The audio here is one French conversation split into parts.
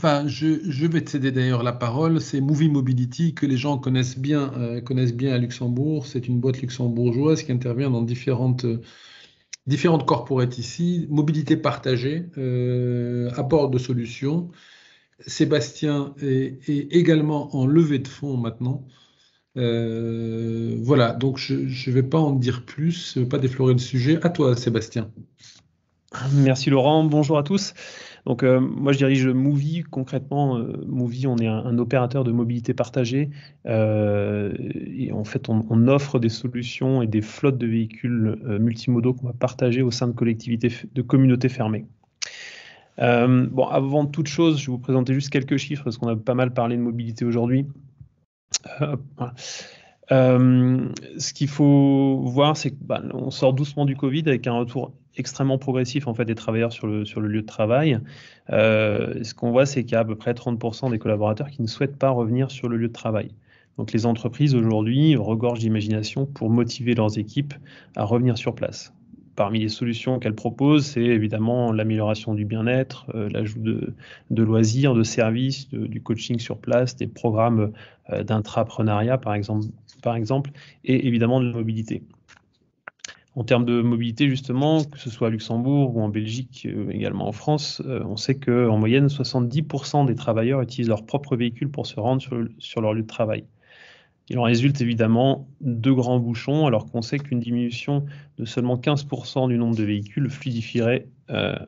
Enfin, je vais te céder d'ailleurs la parole. C'est Movie Mobility que les gens connaissent bien à Luxembourg. C'est une boîte luxembourgeoise qui intervient dans différentes corporates ici. Mobilité partagée, apport de solutions. Sébastien est également en levée de fonds maintenant. Voilà, donc je ne vais pas en dire plus, je ne vais pas déflorer le sujet. À toi, Sébastien. Merci Laurent, bonjour à tous. Donc moi je dirige Movie. Concrètement, Movie, on est un opérateur de mobilité partagée et en fait on offre des solutions et des flottes de véhicules multimodaux qu'on va partager au sein de collectivités, de communautés fermées. Bon, avant toute chose, je vais vous présenter juste quelques chiffres parce qu'on a pas mal parlé de mobilité aujourd'hui. Voilà. Ce qu'il faut voir, c'est qu'on sort doucement du Covid avec un retour extrêmement progressif en fait, des travailleurs sur le lieu de travail. Ce qu'on voit, c'est qu'il y a à peu près 30% des collaborateurs qui ne souhaitent pas revenir sur le lieu de travail. Donc les entreprises aujourd'hui regorgent d'imagination pour motiver leurs équipes à revenir sur place. Parmi les solutions qu'elles proposent, c'est évidemment l'amélioration du bien-être, l'ajout de loisirs, de services, du coaching sur place, des programmes d'intrapreneuriat par exemple, et évidemment de la mobilité. En termes de mobilité, justement, que ce soit à Luxembourg ou en Belgique, également en France, on sait qu'en moyenne, 70% des travailleurs utilisent leur propre véhicule pour se rendre sur leur lieu de travail. Il en résulte évidemment de grands bouchons, alors qu'on sait qu'une diminution de seulement 15% du nombre de véhicules fluidifierait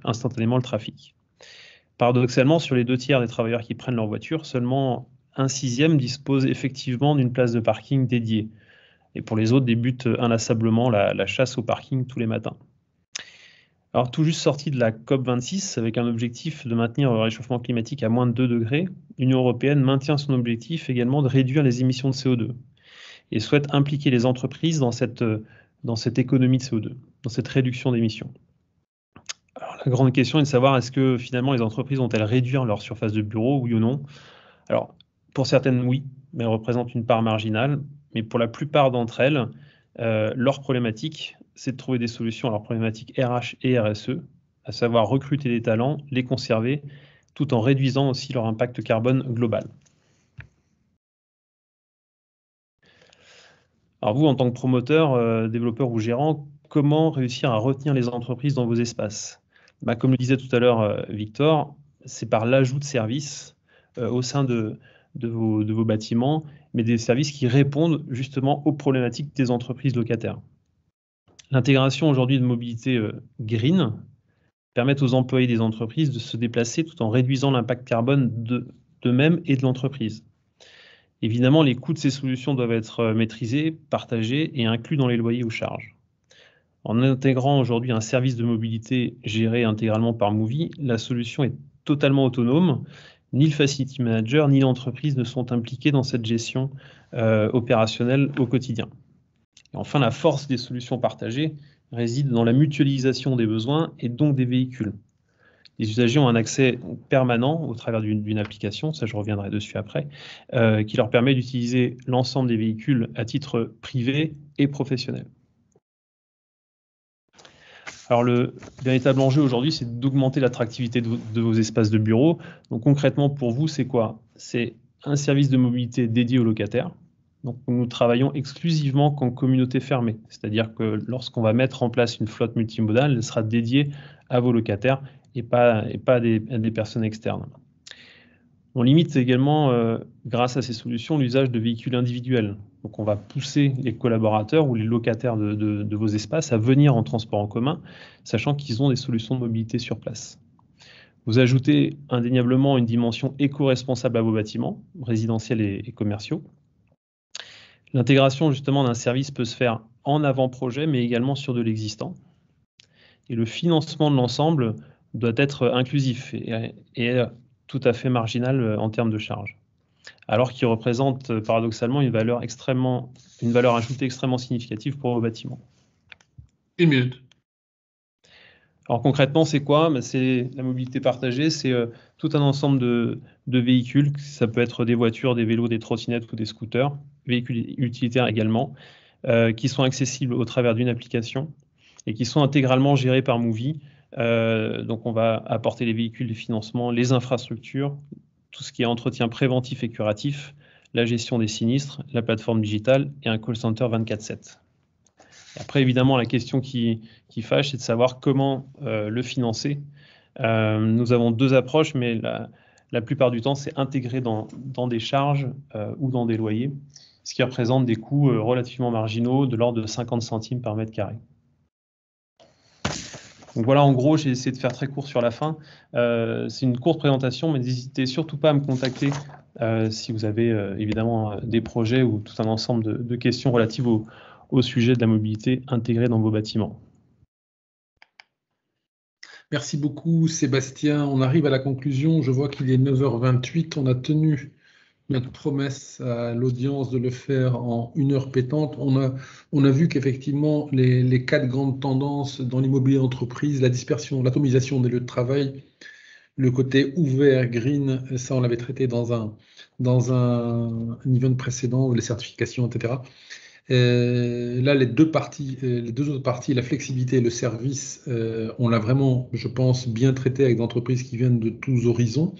instantanément le trafic. Paradoxalement, sur les 2/3 des travailleurs qui prennent leur voiture, seulement 1/6 dispose effectivement d'une place de parking dédiée. Et pour les autres, débutent inlassablement la chasse au parking tous les matins. Alors, tout juste sorti de la COP26, avec un objectif de maintenir le réchauffement climatique à moins de 2 degrés, l'Union européenne maintient son objectif également de réduire les émissions de CO2 et souhaite impliquer les entreprises dans cette économie de CO2, dans cette réduction d'émissions. Alors, la grande question est de savoir est-ce que finalement les entreprises vont-elles réduire leur surface de bureau, oui ou non? Alors, pour certaines, oui, mais elles représentent une part marginale. Mais pour la plupart d'entre elles, leur problématique, c'est de trouver des solutions à leurs problématiques RH et RSE, à savoir recruter des talents, les conserver, tout en réduisant aussi leur impact carbone global. Alors vous, en tant que promoteur, développeur ou gérant, comment réussir à retenir les entreprises dans vos espaces? Comme le disait tout à l'heure Victor, c'est par l'ajout de services au sein de vos bâtiments, mais des services qui répondent justement aux problématiques des entreprises locataires. L'intégration aujourd'hui de mobilité green permet aux employés des entreprises de se déplacer tout en réduisant l'impact carbone d'eux-mêmes et de l'entreprise. Évidemment, les coûts de ces solutions doivent être maîtrisés, partagés et inclus dans les loyers ou charges. En intégrant aujourd'hui un service de mobilité géré intégralement par Movie, la solution est totalement autonome. Ni le facility manager ni l'entreprise ne sont impliqués dans cette gestion opérationnelle au quotidien. Et enfin, la force des solutions partagées réside dans la mutualisation des besoins et donc des véhicules. Les usagers ont un accès permanent au travers d'une application, ça je reviendrai dessus après, qui leur permet d'utiliser l'ensemble des véhicules à titre privé et professionnel. Alors le véritable enjeu aujourd'hui, c'est d'augmenter l'attractivité de vos espaces de bureau. Donc concrètement pour vous, c'est quoi? C'est un service de mobilité dédié aux locataires. Donc nous travaillons exclusivement qu'en communauté fermée, c'est-à-dire que lorsqu'on va mettre en place une flotte multimodale, elle sera dédiée à vos locataires et pas à des personnes externes. On limite également, grâce à ces solutions, l'usage de véhicules individuels. Donc on va pousser les collaborateurs ou les locataires de vos espaces à venir en transport en commun, sachant qu'ils ont des solutions de mobilité sur place. Vous ajoutez indéniablement une dimension éco-responsable à vos bâtiments, résidentiels et commerciaux. L'intégration justement d'un service peut se faire en avant-projet, mais également sur de l'existant. Et le financement de l'ensemble doit être inclusif et tout à fait marginal en termes de charges. Alors qu'il représente paradoxalement une valeur ajoutée extrêmement significative pour vos bâtiments. 1 minute. Alors concrètement, c'est quoi? C'est la mobilité partagée, c'est tout un ensemble de véhicules, ça peut être des voitures, des vélos, des trottinettes ou des scooters, véhicules utilitaires également, qui sont accessibles au travers d'une application et qui sont intégralement gérés par Movie Donc on va apporter les véhicules de financement, les infrastructures, tout ce qui est entretien préventif et curatif, la gestion des sinistres, la plateforme digitale et un call center 24/7. Après, évidemment, la question qui fâche, c'est de savoir comment le financer. Nous avons deux approches, mais la plupart du temps, c'est intégré dans des charges ou dans des loyers, ce qui représente des coûts relativement marginaux de l'ordre de 50 centimes par mètre carré. Donc voilà, en gros, j'ai essayé de faire très court sur la fin. C'est une courte présentation, mais n'hésitez surtout pas à me contacter si vous avez évidemment des projets ou tout un ensemble de questions relatives au sujet de la mobilité intégrée dans vos bâtiments. Merci beaucoup, Sébastien. On arrive à la conclusion. Je vois qu'il est 9h28. On a tenu notre promesse à l'audience de le faire en 1 heure pétante. On a vu qu'effectivement, les 4 grandes tendances dans l'immobilier d'entreprise, la dispersion, l'atomisation des lieux de travail, le côté ouvert, green, ça on l'avait traité dans un event précédent, les certifications, etc. Là, les deux autres parties, la flexibilité et le service, on l'a vraiment, je pense, bien traité avec des entreprises qui viennent de tous horizons.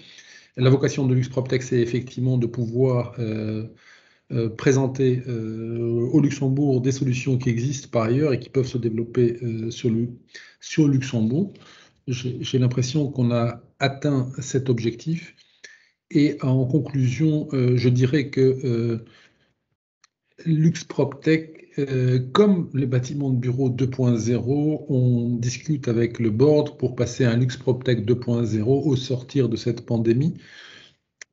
La vocation de LuxPropTech, c'est effectivement de pouvoir présenter au Luxembourg des solutions qui existent par ailleurs et qui peuvent se développer sur Luxembourg. J'ai l'impression qu'on a atteint cet objectif. Et en conclusion, je dirais que LuxPropTech, comme les bâtiments de bureau 2.0, on discute avec le board pour passer à un LuxPropTech 2.0 au sortir de cette pandémie.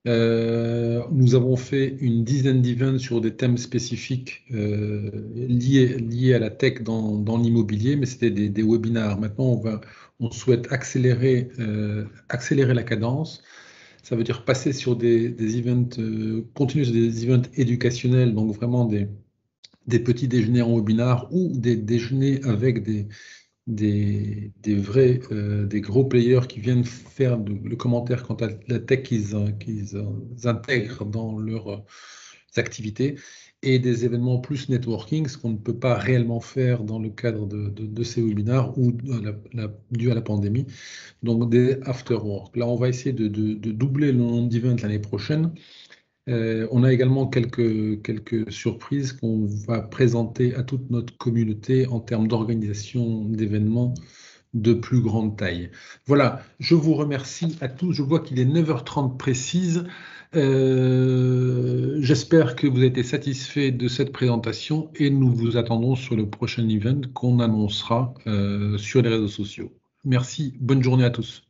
Nous avons fait une dizaine d'events sur des thèmes spécifiques liés à la tech dans l'immobilier, mais c'était des webinars. Maintenant, on souhaite accélérer la cadence. Ça veut dire passer sur des events, continuer sur des events éducationnels, donc vraiment des petits déjeuners en webinar ou des déjeuners avec des gros players qui viennent faire le commentaire quant à la tech qu'ils intègrent dans leurs activités, et des événements plus networking, ce qu'on ne peut pas réellement faire dans le cadre de ces webinars ou dû à la pandémie, donc des after-work. Là, on va essayer de doubler le nombre d'events l'année prochaine. On a également quelques surprises qu'on va présenter à toute notre communauté en termes d'organisation d'événements de plus grande taille. Voilà, je vous remercie à tous. Je vois qu'il est 9h30 précise. J'espère que vous avez été satisfaits de cette présentation et nous vous attendons sur le prochain event qu'on annoncera sur les réseaux sociaux. Merci, bonne journée à tous.